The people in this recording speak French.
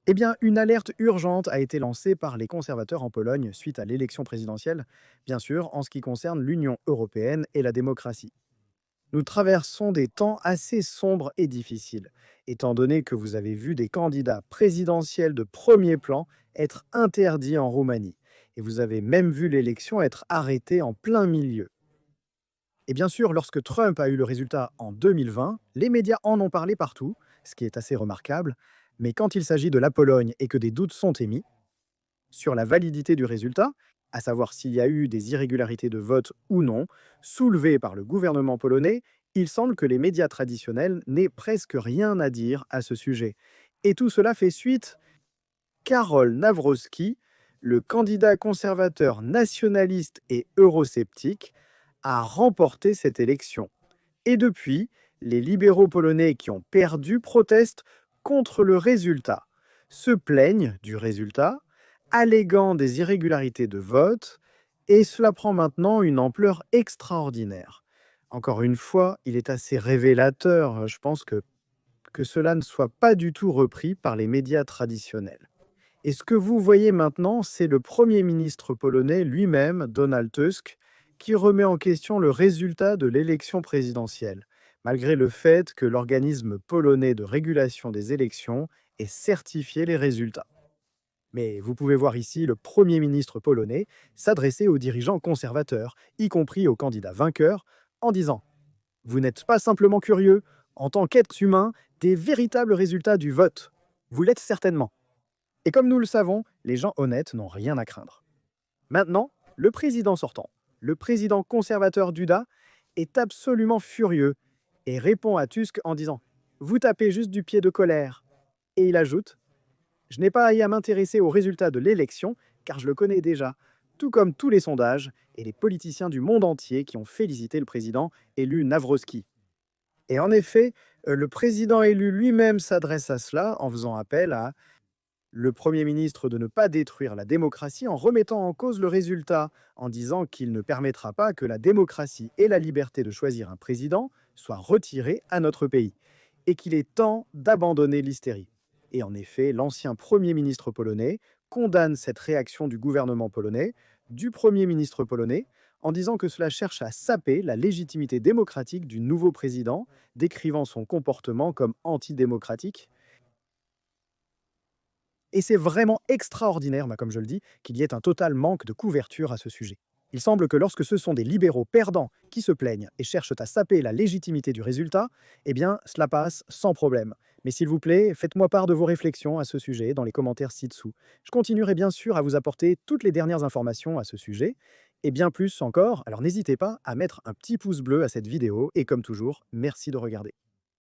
Eh bien, une alerte urgente a été lancée par les conservateurs en Pologne suite à l'élection présidentielle, bien sûr, en ce qui concerne l'Union européenne et la démocratie. Nous traversons des temps assez sombres et difficiles, étant donné que vous avez vu des candidats présidentiels de premier plan être interdits en Roumanie, et vous avez même vu l'élection être arrêtée en plein milieu. Et bien sûr, lorsque Trump a eu le résultat en 2020, les médias en ont parlé partout, ce qui est assez remarquable, mais quand il s'agit de la Pologne et que des doutes sont émis, sur la validité du résultat, à savoir s'il y a eu des irrégularités de vote ou non, soulevées par le gouvernement polonais, il semble que les médias traditionnels n'aient presque rien à dire à ce sujet. Et tout cela fait suite. Karol Nawrocki, le candidat conservateur nationaliste et eurosceptique, a remporté cette élection. Et depuis, les libéraux polonais qui ont perdu protestent contre le résultat, se plaignent du résultat, alléguant des irrégularités de vote, et cela prend maintenant une ampleur extraordinaire. Encore une fois, il est assez révélateur, je pense, que cela ne soit pas du tout repris par les médias traditionnels. Et ce que vous voyez maintenant, c'est le Premier ministre polonais lui-même, Donald Tusk, qui remet en question le résultat de l'élection présidentielle, malgré le fait que l'organisme polonais de régulation des élections ait certifié les résultats. Mais vous pouvez voir ici le Premier ministre polonais s'adresser aux dirigeants conservateurs, y compris aux candidats vainqueurs, en disant: vous n'êtes pas simplement curieux, en tant qu'êtres humains, des véritables résultats du vote. Vous l'êtes certainement. Et comme nous le savons, les gens honnêtes n'ont rien à craindre. Maintenant, le président sortant, le président conservateur Duda, est absolument furieux et répond à Tusk en disant: vous tapez juste du pied de colère. Et il ajoute: je n'ai pas à m'intéresser aux résultats de l'élection, car je le connais déjà, tout comme tous les sondages et les politiciens du monde entier qui ont félicité le président élu Nawrocki. Et en effet, le président élu lui-même s'adresse à cela en faisant appel à le Premier ministre de ne pas détruire la démocratie en remettant en cause le résultat, en disant qu'il ne permettra pas que la démocratie et la liberté de choisir un président soient retirées à notre pays, et qu'il est temps d'abandonner l'hystérie. Et en effet, l'ancien Premier ministre polonais condamne cette réaction du gouvernement polonais, du Premier ministre polonais, en disant que cela cherche à saper la légitimité démocratique du nouveau président, décrivant son comportement comme antidémocratique. Et c'est vraiment extraordinaire, comme je le dis, qu'il y ait un total manque de couverture à ce sujet. Il semble que lorsque ce sont des libéraux perdants qui se plaignent et cherchent à saper la légitimité du résultat, eh bien, cela passe sans problème. Mais s'il vous plaît, faites-moi part de vos réflexions à ce sujet dans les commentaires ci-dessous. Je continuerai bien sûr à vous apporter toutes les dernières informations à ce sujet, et bien plus encore, alors n'hésitez pas à mettre un petit pouce bleu à cette vidéo, et comme toujours, merci de regarder.